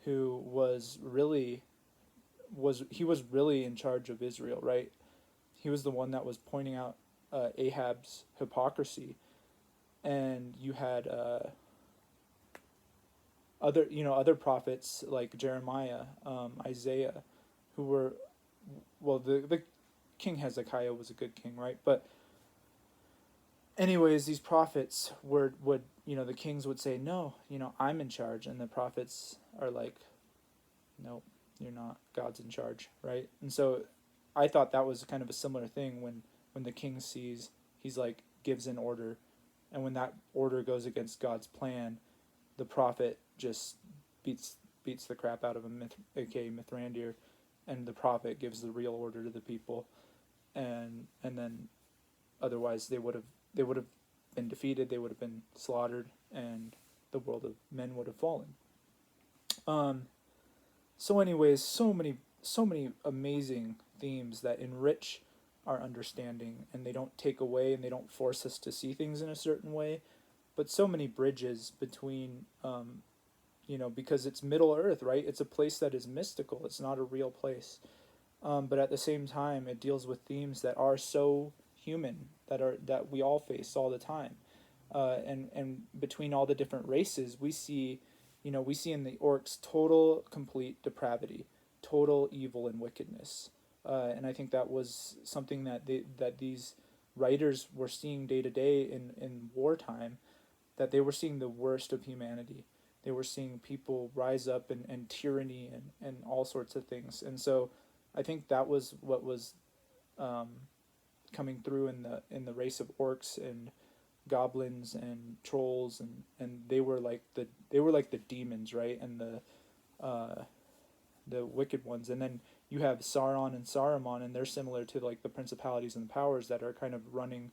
who was really in charge of Israel, right? He was the one that was pointing out Ahab's hypocrisy, and you had other prophets like Jeremiah, Isaiah, who were, well, the king Hezekiah was a good king, right? But anyways, these prophets would the kings would say, "No, I'm in charge," and the prophets are like, "Nope, you're not. God's in charge," right? And so I thought that was kind of a similar thing when the king sees, he's like gives an order, and when that order goes against God's plan, the prophet just beats the crap out of him, aka Mithrandir, and the prophet gives the real order to the people, and then otherwise they would have been defeated, they would have been slaughtered, and the world of men would have fallen. So anyways, so many amazing themes that enrich our understanding, and they don't take away and they don't force us to see things in a certain way, but so many bridges between, because it's Middle Earth, right? It's a place that is mystical. It's not a real place, but at the same time, it deals with themes that are so human, that we all face all the time, and between all the different races, we see in the orcs total complete depravity, total evil and wickedness. And I think that was something that these writers were seeing day to day in wartime, that they were seeing the worst of humanity. They were seeing people rise up and tyranny and all sorts of things. And so I think that was what was um, coming through in the race of orcs and goblins and trolls, and they were like the demons, right? And the wicked ones. And then you have Sauron and Saruman, and they're similar to like the principalities and the powers that are kind of running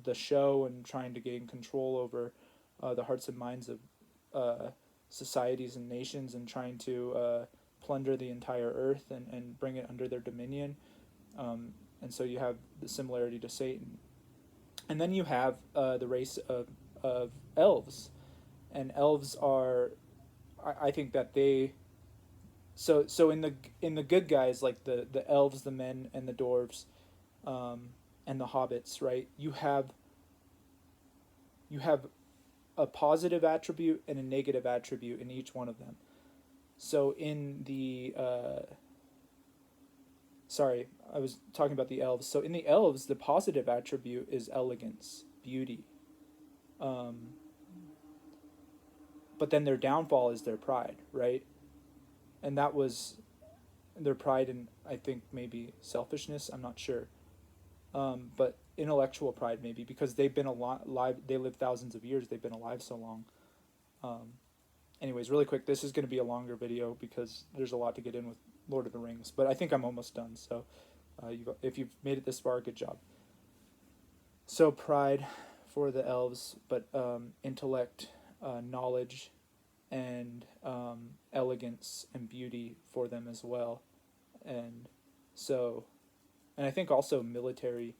the show and trying to gain control over the hearts and minds of societies and nations, and trying to plunder the entire earth and bring it under their dominion. And so you have the similarity to Satan. And then you have the race of elves. And elves are, I think that they, so in the good guys, like the elves, the men, and the dwarves, and the hobbits, right? You have a positive attribute and a negative attribute in each one of them. So in the sorry, I was talking about the elves. So in the elves, the positive attribute is elegance, beauty. Um, but then their downfall is their pride, right? And that was their pride and I think maybe selfishness. I'm not sure, but intellectual pride maybe, because they've been alive. They lived thousands of years. They've been alive so long. Um, Anyways, really quick, this is going to be a longer video because there's a lot to get in with Lord of the Rings. But I think I'm almost done. So, if you've made it this far, good job. So pride for the elves, but intellect, knowledge, and elegance and beauty for them as well. And so, and I think also military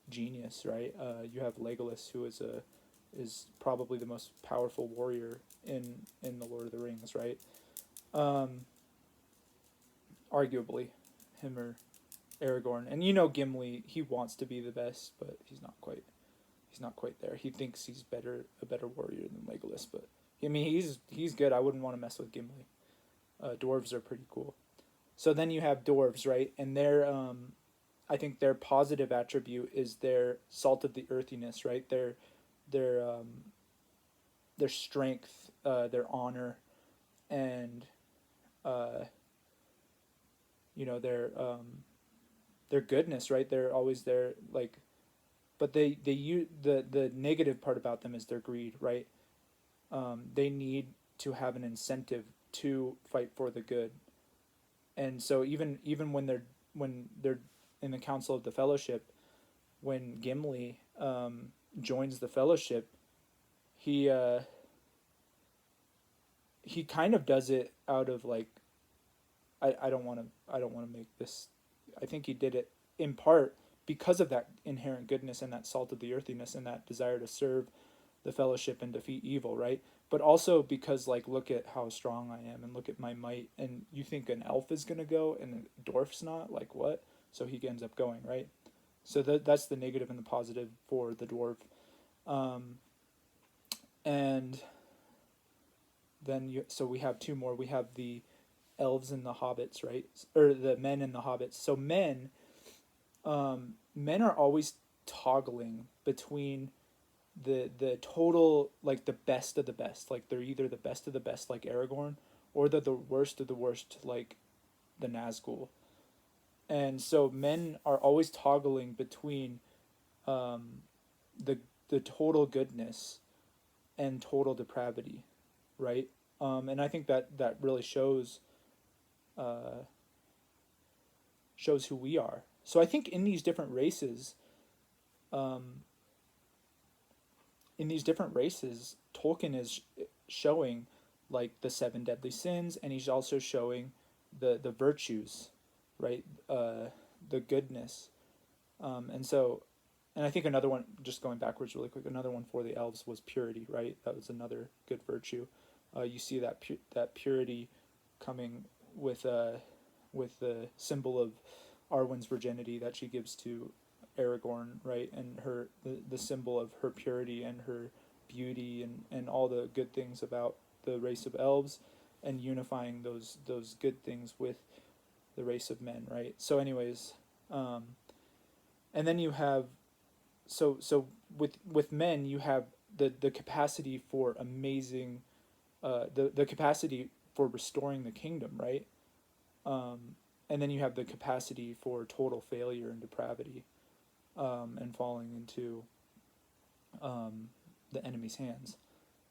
genius, right? You have Legolas, who is probably the most powerful warrior in the Lord of the Rings, right? Um, Arguably, him or Aragorn, and Gimli. He wants to be the best, but he's not quite. He's not quite there. He thinks he's a better warrior than Legolas, but I mean he's good. I wouldn't want to mess with Gimli. Dwarves are pretty cool. So then you have dwarves, right? And I think their positive attribute is their salt of the earthiness, right? Their their strength, their honor, and uh, their goodness, right? They're always there, like, but they use the negative part about them is their greed, right? They need to have an incentive to fight for the good, and so even when they're in the Council of the Fellowship, when Gimli joins the Fellowship, he he kind of does it out of like I don't want to make this. I think he did it in part because of that inherent goodness and that salt of the earthiness and that desire to serve the Fellowship and defeat evil, right? But also because, like, look at how strong I am and look at my might, and you think an elf is gonna go and a dwarf's not, like, what? So he ends up going, right? So that's the negative and the positive for the dwarf. um, and then so we have two more. We have the elves and the hobbits, right? Or the men and the hobbits. So men are always toggling between the total, like, the best of the best. Like, they're either the best of the best, like Aragorn, or they're the worst of the worst, like the Nazgul. And so men are always toggling between um, the the total goodness and total depravity, right? And I think that really uh, shows who we are. So I think um, in these different races, Tolkien is showing like the seven deadly sins, and he's also showing the virtues, right? The goodness, and so, and I think another one, just going backwards really quick, another one for the elves was purity, right? That was another good virtue. You see that purity coming with with the symbol of Arwen's virginity that she gives to Aragorn, right? And the symbol of her purity and her beauty and all the good things about the race of elves. and unifying those good things with the race of men, right? So, anyways, um, and then you have with men you have the capacity for amazing, the capacity for restoring the kingdom, right? And then you have the capacity for total failure and depravity, and falling into um, the enemy's hands.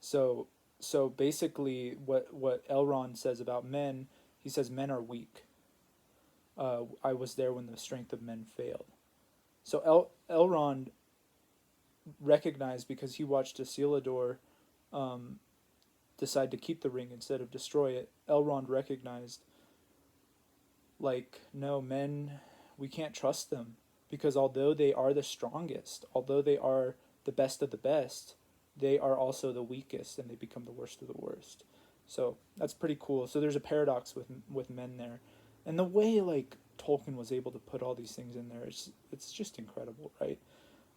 So basically, what Elrond says about men, he says men are weak. I was there when the strength of men failed. So Elrond recognized, because he watched Isildur um, decide to keep the ring instead of destroy it. Elrond recognized, like, no, men, we can't trust them, because although they are the strongest, although they are the best of the best, they are also the weakest, and they become the worst of the worst. So that's pretty cool. So there's a paradox with men there, and the way like Tolkien was able to put all these things in there, it's just incredible, right?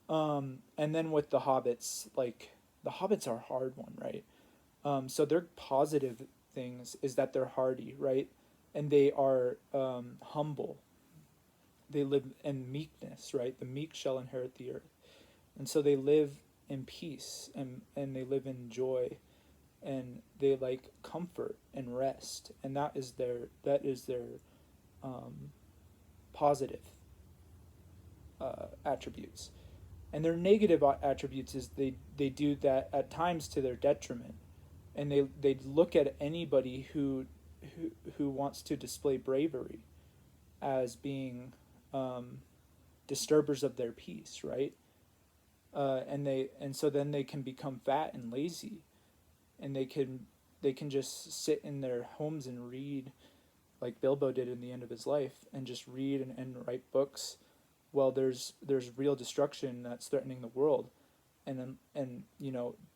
And then with the hobbits, like the hobbits are a hard one, right? So their positive things is that they're hardy, right? And they are humble. They live in meekness, right? The meek shall inherit the earth. And so they live in peace, and they live in joy, and they like comfort and rest, and that is their um, positive attributes. And their negative attributes is they do that at times to their detriment, and they look at anybody who wants to display bravery as being um, disturbers of their peace, right? And so then they can become fat and lazy, and they can just sit in their homes and read, like Bilbo did in the end of his life, and just read and write books. Well, there's real destruction that's threatening the world, and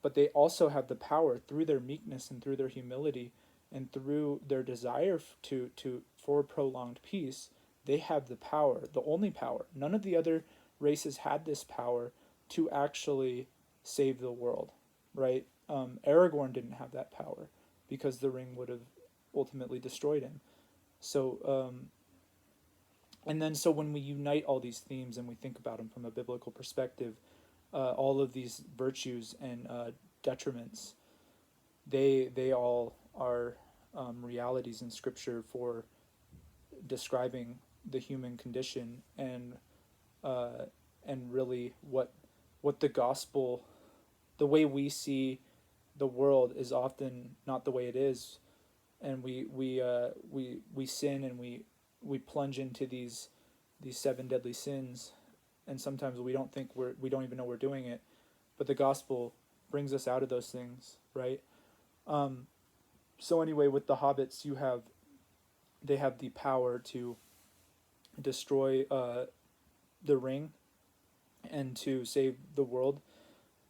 but they also have the power through their meekness and through their humility and through their desire to for prolonged peace. They have the power, the only power. None of the other races had this power to actually save the world, right? Aragorn didn't have that power because the ring would have ultimately destroyed him. So and then so when we unite all these themes and we think about them from a biblical perspective, all of these virtues and detriments, they all are realities in Scripture for describing the human condition, uh, and really what the gospel, the way we see the world, is often not the way it is, and we sin, and we plunge into these seven deadly sins, and sometimes we don't even know we're doing it, but the gospel brings us out of those things, right? Um, so anyway, with the hobbits, they have the power to destroy the ring and to save the world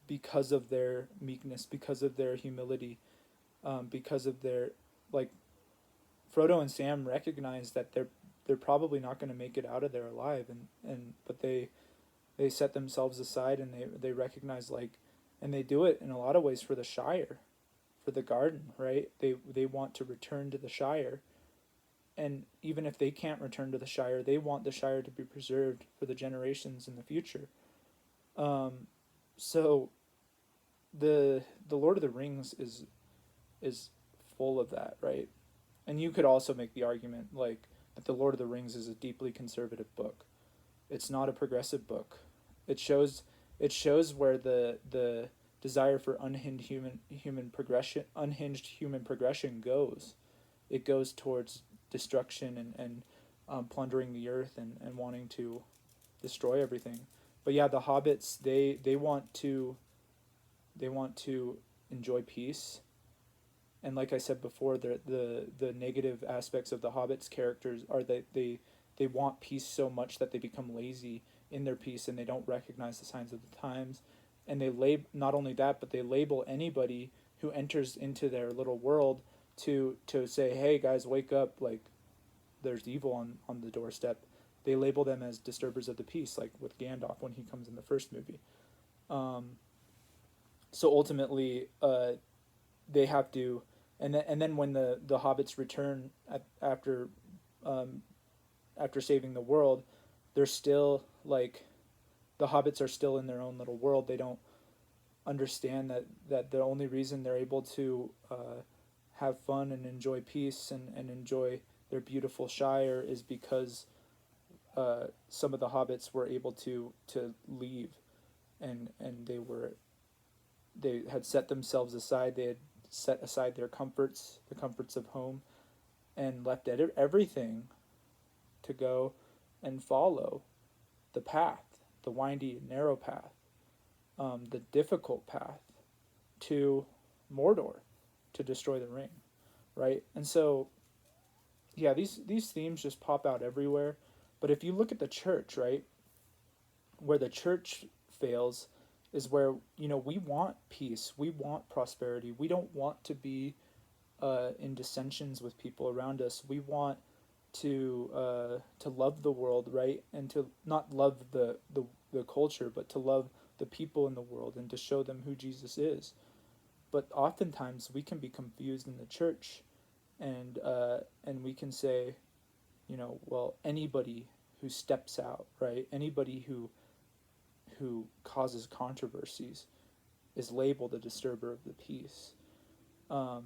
because of their meekness, because of their humility, because of their, like, Frodo and Sam recognize that they're probably not going to make it out of there alive, and but they set themselves aside, and they recognize, like, and they do it in a lot of ways for the Shire, for the garden, right? They want to return to the Shire, and even if they can't return to the Shire, they want the Shire to be preserved for the generations in the future. So the Lord of the Rings is full of that, right? And you could also make the argument, like, that the Lord of the Rings is a deeply conservative book. It's not a progressive book. It shows where the desire for unhinged human progression goes. It goes towards destruction and plundering the earth and wanting to destroy everything. But yeah, the hobbits, they want to enjoy peace, and like I said before, the negative aspects of the hobbits' characters are that they want peace so much that they become lazy in their peace, and they don't recognize the signs of the times, and not only that, but they label anybody who enters into their little world to say, hey guys, wake up, like, there's evil on the doorstep. They label them as disturbers of the peace, like with Gandalf when he comes in the first movie. Um, so ultimately, they have to And then when the hobbits return um, after saving the world, they're still like, the hobbits are still in their own little world. They don't understand that the only reason they're able to have fun and enjoy peace and enjoy their beautiful shire is because some of the hobbits were able to leave, and they had set themselves aside. They had set aside their comforts, the comforts of home, and left everything to go and follow the path, the windy, narrow path, the difficult path to Mordor, to destroy the ring, right? And so, yeah, these themes just pop out everywhere. But if you look at the church, right, where the church fails is where, we want peace, we want prosperity, we don't want to be in dissensions with people around us. We want to love the world, right, and to not love the culture, but to love the people in the world and to show them who Jesus is. But oftentimes we can be confused in the church, and we can say, well, anybody who steps out, right, anybody who causes controversies is labeled a disturber of the peace. Um,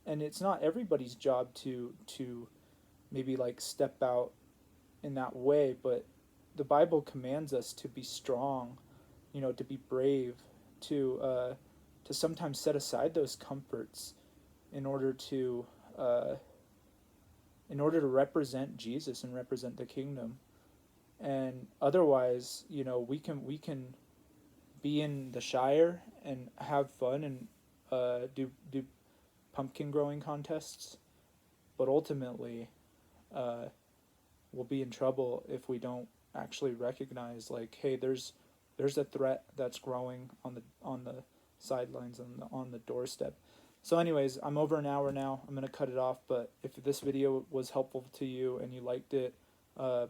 and it's not everybody's job to maybe like step out in that way, but the Bible commands us to be strong, to be brave, to sometimes set aside those comforts in order to uh, represent Jesus and represent the kingdom. And otherwise, we can be in the Shire and have fun and do pumpkin growing contests, but ultimately, uh, we'll be in trouble if we don't actually recognize, like, hey, there's a threat that's growing on the sidelines, on the doorstep. So anyways, I'm over an hour now. I'm going to cut it off, but if this video was helpful to you and you liked it,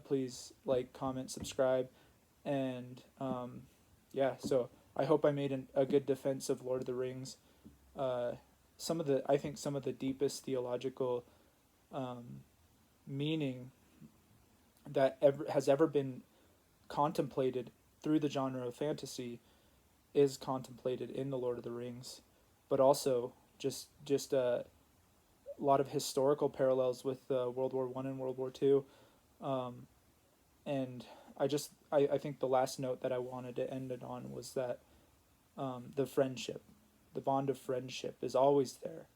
please like, comment, subscribe, and yeah, so I hope I made a good defense of Lord of the Rings. I think some of the deepest theological um, meaning that has ever been contemplated through the genre of fantasy is contemplated in the Lord of the Rings, but also just a lot of historical parallels with World War I and World War II. Um, and I think the last note that I wanted to end it on was that the friendship, the bond of friendship, is always there,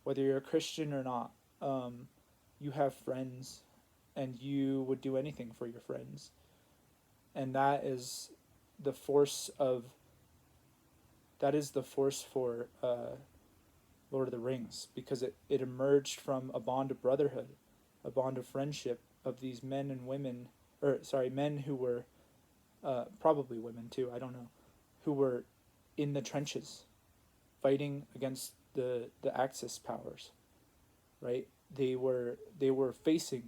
whether you're a Christian or not. You have friends, and you would do anything for your friends, and the force of that is the force for Lord of the Rings, because it emerged from a bond of brotherhood, a bond of friendship of these men and women, or sorry, men who were probably women too, I don't know, who were in the trenches fighting against the Axis powers, right? They were facing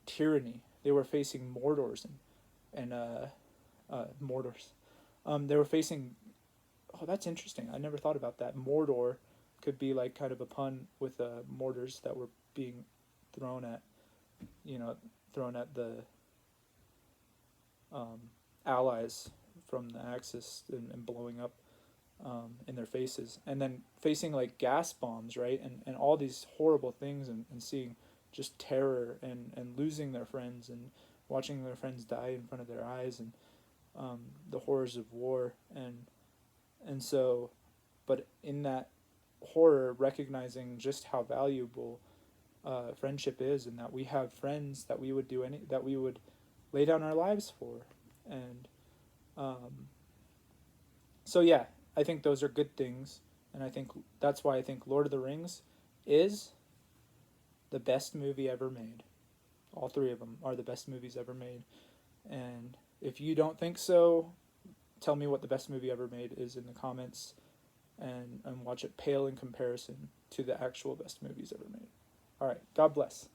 tyranny. They were facing Mordors and Mordors. They were facing. Oh, that's interesting. I never thought about that. Mordor could be like kind of a pun with mortars that were being thrown at, thrown at the um, allies from the Axis, and blowing up in their faces, and then facing like gas bombs, right, and all these horrible things, and seeing just terror and losing their friends and watching their friends die in front of their eyes, and the horrors of war, and so, but in that horror, recognizing just how valuable friendship is, and that we have friends that we would lay down our lives for, and um, so yeah, I think those are good things, and I think that's why I think Lord of the Rings is the best movie ever made. All three of them are the best movies ever made, and if you don't think so, tell me what the best movie ever made is in the comments, and watch it pale in comparison to the actual best movies ever made. All right, God bless.